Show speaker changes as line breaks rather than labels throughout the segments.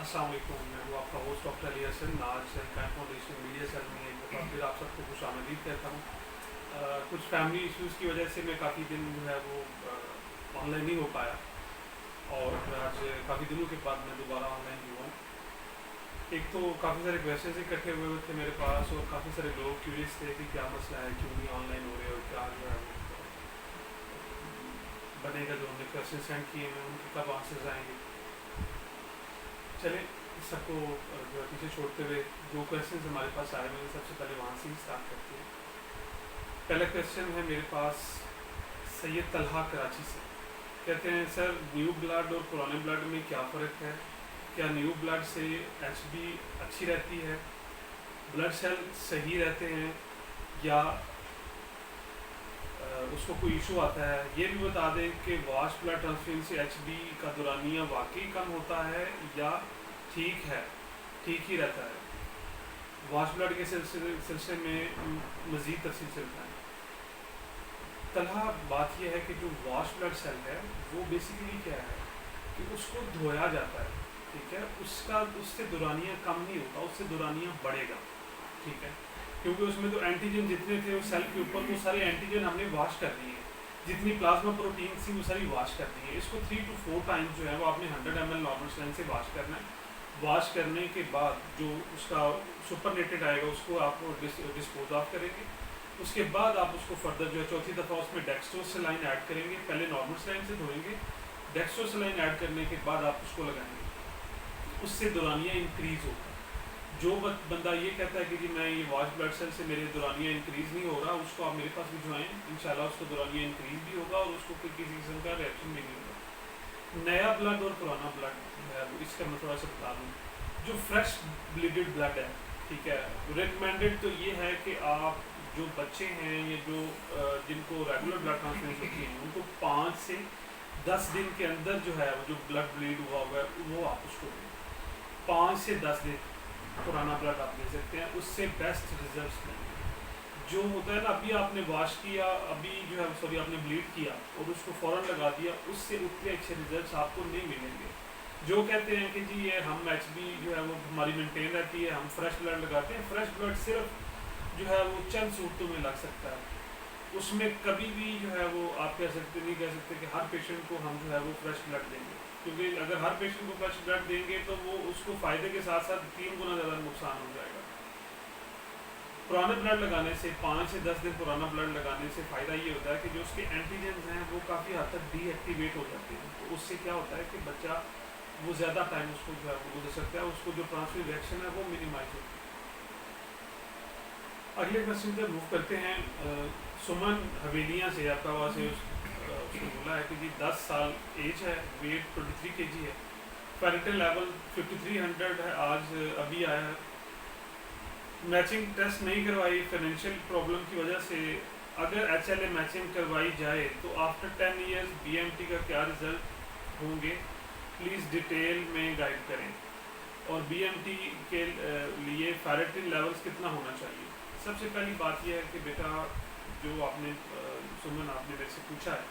अस्सलाम वालेकुम। मैं हूँ आपका होस्ट डॉक्टर अली हसन। आज कैन फाउंडेशन मीडिया सेल में एक बार फिर आप सबको खुश आमदीद कहता हूँ। कुछ फैमिली इश्यूज़ की वजह से मैं काफ़ी दिन जो है वो ऑनलाइन नहीं हो पाया, और आज काफ़ी दिनों के बाद मैं दोबारा ऑनलाइन हुआ हूँ। एक तो काफ़ी सारे क्वेश्चन इकट्ठे हुए थे मेरे पास, और काफ़ी सारे लोग क्यूरियस थे कि क्या मसला है, क्यों नहीं ऑनलाइन हो रहे, और क्या जो है वो बनेगा। जो हमने क्वेश्चन सेंड किए हैं उनके कब आंसर्स आएंगे। चले सबको जो है पीछे छोड़ते हुए जो क्वेश्चन हमारे पास आए हुए हैं सबसे पहले वहाँ से ही स्टार्ट करते हैं। पहला क्वेश्चन है मेरे पास सैयद तलहा कराची से। कहते हैं, सर न्यू ब्लड और पुराने ब्लड में क्या फ़र्क है? क्या न्यू ब्लड से एचबी अच्छी रहती है, ब्लड सेल सही रहते हैं, या उसको कोई इशू आता है? ये भी बता दें कि वॉश ब्लड ट्रांसफ्यूजन से एचबी का दौरानिया वाकई कम होता है या ठीक है, ठीक ही रहता है? वॉश ब्लड के सिलसिले में मज़ीद तफसील से बताएं। तलहा, बात यह है कि जो वॉश ब्लड सेल है वो बेसिकली क्या है कि उसको धोया जाता है, ठीक है। उससे दौरानिया कम नहीं होता, उससे दौरानिया बढ़ेगा, ठीक है। क्योंकि उसमें तो एंटीजन जितने थे उस सेल के ऊपर, वो सारे एंटीजन हमने वॉश कर दिए हैं। जितनी प्लाज्मा प्रोटीन थी वो सारी वॉश कर दी है। इसको 3 to 4 टाइम्स जो है वो आपने 100 ml नॉर्मल स्ट्रेंथ से वॉश करना है। वॉश करने के बाद जो उसका सुपरनेटेड आएगा उसको आप डिस्पोज ऑफ करेंगे। उसके बाद आप उसको फर्दर जो है चौथी दफ़ा उसमें डेक्स्ट्रोसलाइन ऐड करेंगे। पहले नॉर्मल स्ट्रेंथ से धोएंगे, डेक्स्ट्रोसलाइन ऐड करने के बाद आप उसको लगाएंगे। उससे दौरानिया इंक्रीज़ होगा। जो बंदा ये कहता है कि जी मैं ये वॉश ब्लड सेल से मेरे दौरानिया इंक्रीज़ नहीं हो रहा, उसको आप मेरे पास भिजवाएँ, इंशाल्लाह उसको दौरानिया इंक्रीज़ भी होगा और उसको कोई किसी किस्म का रिएक्शन भी नहीं होगा। नया ब्लड और पुराना ब्लड है इसका मैं थोड़ा सा बता दूँ। जो फ्रेश ब्लीडेड ब्लड है, ठीक है, रिकमेंडेड तो ये है कि आप जो बच्चे हैं या जो जिनको रेगुलर ब्लड ट्रांसफ्यूजन होती है उनको 5 से 10 दिन के अंदर जो है जो ब्लड ब्लीड हुआ हुआ है वो आप उसको दें। 5 से 10 दिन पुराना ब्लड आप दे सकते हैं, उससे बेस्ट रिजल्ट्स मिलेंगे। जो होता है ना, अभी आपने वॉश किया, अभी जो है सॉरी आपने ब्लीड किया और उसको फ़ौरन लगा दिया, उससे उतने अच्छे रिजल्ट्स आपको नहीं मिलेंगे। जो कहते हैं कि जी ये हम एचबी जो है वो हमारी मेंटेन रहती है, हम फ्रेश ब्लड लगाते हैं, फ्रेश ब्लड सिर्फ जो है वो चंद सूरतों में लग सकता है। उसमें कभी भी जो है वो आप नहीं कह सकते कि हर पेशेंट को हम जो है वो फ्रेश ब्लड देंगे, क्योंकि अगर हर पेशेंट को फ्रेश ब्लड देंगे तो वो उसको फ़ायदे के साथ साथ 3 गुना ज़्यादा नुकसान हो जाएगा। पुराने ब्लड लगाने से 5 से 10 दिन पुराना ब्लड लगाने से फ़ायदा ये होता है कि जो उसके एंटीजन्स हैं वो काफ़ी हद तक डीएक्टिवेट हो जाते हैं। तो उससे क्या होता है कि बच्चा वो ज़्यादा टाइम उसको जो है वो गुजर सकता है, उसको जो ट्रांसफ्यूजन रिएक्शन है वो मिनिमाइज होती है। अगले क्वेश्चन पर मूव करते हैं। सुमन हवेलियाँ से आपका से उसने बोला है कि जी 10 साल एज है, वेट 23 kg है, फेरेटिन लेवल 5300 है, आज अभी आया है। मैचिंग टेस्ट नहीं करवाई फाइनेंशियल प्रॉब्लम की वजह से। अगर HLA मैचिंग करवाई जाए तो आफ्टर 10 ईयर्स BMT का क्या रिजल्ट होंगे, प्लीज़ डिटेल में गाइड करें। और BMT के लिए फेरेटिन लेवल्स कितना होना चाहिए? सबसे पहली बात यह है कि बेटा जो आपने सुमन आपने मेरे से पूछा है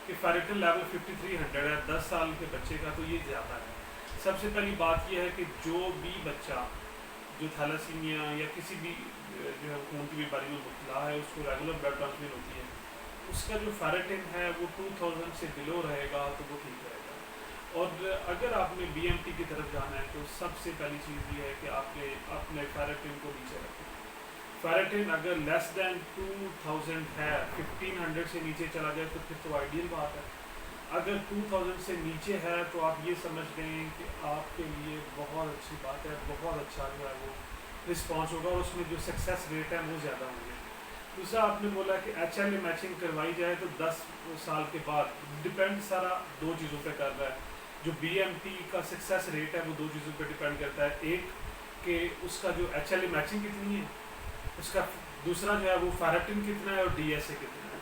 कि फेरेटिन लेवल 5300 है 10 साल के बच्चे का, तो ये ज़्यादा है। सबसे पहली बात यह है कि जो भी बच्चा जो थैलासीमिया या किसी भी जो है खून की बीमारी में मुब्तला है, उसको रेगुलर ब्लड ट्रांसफ्यूजन होती है, उसका जो फेरेटिन है वो 2000 से बिलो रहेगा तो वो ठीक रहेगा। और अगर आपने BMT की तरफ जाना है तो सबसे पहली चीज़ ये है कि आपने अपने फेरेटिन को नीचे रखें। फेरेटिन अगर लेस दैन 2000 है, 1500 से नीचे चला जाए तो फिर तो आइडियल बात है। अगर 2000 से नीचे है तो आप ये समझ लें कि आपके लिए बहुत अच्छी बात है, बहुत अच्छा जो है वो रिस्पॉन्स होगा और उसमें जो सक्सेस रेट है वो ज़्यादा होंगे। दूसरा आपने बोला कि HLA मैचिंग करवाई जाए तो 10 साल के बाद, डिपेंड सारा 2 चीज़ों पे कर रहा है। जो BMT का सक्सेस रेट है वो 2 चीज़ों पे डिपेंड करता है, एक कि उसका जो HLA मैचिंग कितनी है, उसका दूसरा जो है वो फेरेटिन कितना है और DSA कितना है।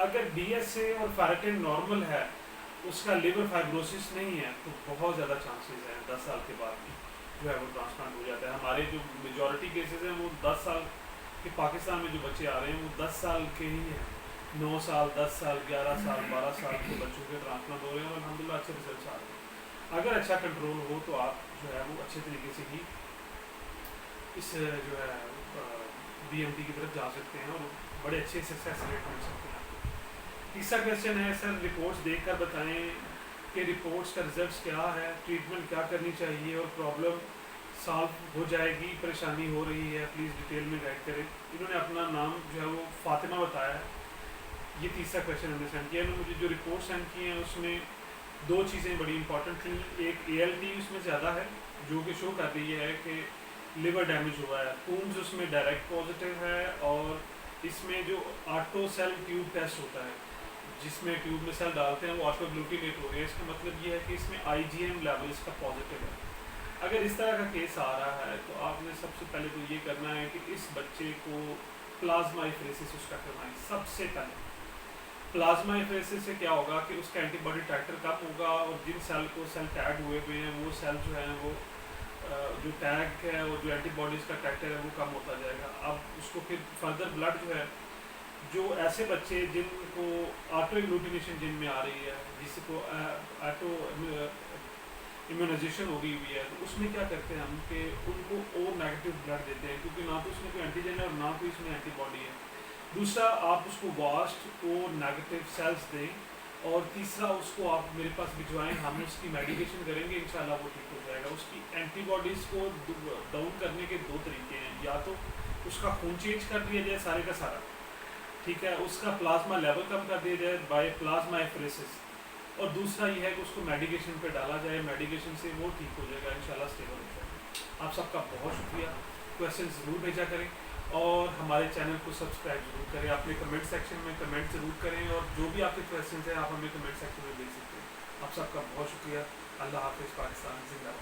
अगर DSA और फेरेटिन नॉर्मल है, उसका लिवर फाइब्रोसिस नहीं है, तो बहुत ज़्यादा चांसेस हैं 10 साल के बाद भी जो है वो ट्रांसप्लांट हो जाता है। हमारे जो मेजॉरिटी केसेस हैं वो 10 साल के, पाकिस्तान में जो बच्चे आ रहे हैं वो 10 साल के ही हैं। 9 साल, 10 साल, 11 साल, 12 साल के बच्चों के ट्रांसप्लांट हो रहे हैं और अल्हम्दुलिल्लाह अच्छे रिजल्ट आ रहे हैं। اگر اچھا کنٹرول ہو تو آپ جو ہے وہ اچھے طریقے سے ہی اس جو ہے بی ایم ٹی کی طرف جا سکتے ہیں اور بڑے اچھے سکسیس ریٹ مل سکتے ہیں آپ کو۔ تیسرا کویشچن ہے سر رپورٹس دیکھ کر بتائیں کہ رپورٹس کا رزلٹس کیا ہے، ٹریٹمنٹ کیا کرنی چاہیے اور پرابلم سالو ہو جائے گی، پریشانی ہو رہی ہے پلیز ڈیٹیل میں گائڈ کریں۔ انہوں نے اپنا نام جو ہے وہ فاطمہ بتایا ہے۔ یہ تیسرا کویشچن ہم نے سینڈ کیا ہے۔ انہوں نے مجھے جو رپورٹ سینڈ کی ہیں اس میں دو چیزیں بڑی امپورٹنٹ تھیں، ایک اے ایل ٹی اس میں زیادہ ہے جو کہ شو کر رہی ہے کہ لیور ڈیمیج ہوا ہے، کومز اس میں ڈائریکٹ پازیٹیو ہے، اور اس میں جو آٹو سیل ٹیوب ٹیسٹ ہوتا ہے جس میں ٹیوب میں سیل ڈالتے ہیں وہ آٹو گلوٹینیٹ ہو رہے ہیں، اس کا مطلب یہ ہے کہ اس میں آئی جی ایم لیول اس کا پازیٹیو ہے۔ اگر اس طرح کا کیس آ رہا ہے تو آپ نے سب سے پہلے تو یہ کرنا ہے کہ اس بچے کو پلازما ایفریسس اس کا کروائیں۔ سب سے پہلے پلازما ایفریسس سے کیا ہوگا کہ اس کا اینٹی باڈی ٹائٹر کم ہوگا، اور جن سیل کو سیل ٹیگ ہوئے ہوئے ہیں وہ سیل جو ہیں وہ جو ٹیگ ہے اور جو اینٹی باڈیز کا ٹائٹر ہے وہ کم ہوتا جائے گا۔ اب اس کو پھر فردر بلڈ جو ہے، جو ایسے بچے جن کو آٹو اگلوٹینیشن جن میں آ رہی ہے، جس کو آٹو امیونائزیشن ہو گئی ہوئی ہے، تو اس میں کیا کرتے ہیں ہم کہ ان کو او نیگیٹو بلڈ دیتے ہیں، کیونکہ نہ تو اس میں کوئی اینٹیجن ہے اور نہ کوئی اس میں اینٹی باڈی ہے۔ دوسرا آپ اس کو واسٹ او نیگیٹو سیلس دیں، اور تیسرا اس کو آپ میرے پاس بھجوائیں، ہم اس کی میڈیکیشن کریں گے، انشاءاللہ وہ ٹھیک ہو جائے گا۔ اس کی اینٹی باڈیز کو ڈاؤن کرنے کے دو طریقے ہیں، یا تو اس کا خون چینج کر دیا جائے سارے کا سارا، ٹھیک ہے، اس کا پلازما لیول کم کر دیا جائے بائی پلازما ایفریسس، اور دوسرا یہ ہے کہ اس کو میڈیکیشن پہ ڈالا جائے، میڈیکیشن سے وہ ٹھیک ہو جائے گا، انشاءاللہ اسٹیبل ہو جائے گا۔ آپ سب کا بہت شکریہ، کویشچن ضرور بھیجا کریں اور ہمارے چینل کو سبسکرائب ضرور کریں۔ اپنے کمنٹ سیکشن میں کمنٹ ضرور کریں، اور جو بھی آپ کے کویشچنز ہیں آپ ہمیں کمنٹ سیکشن میں بھیج سکتے ہیں۔ آپ سب کا بہت شکریہ۔ اللہ حافظ۔ پاکستان زندہ باد۔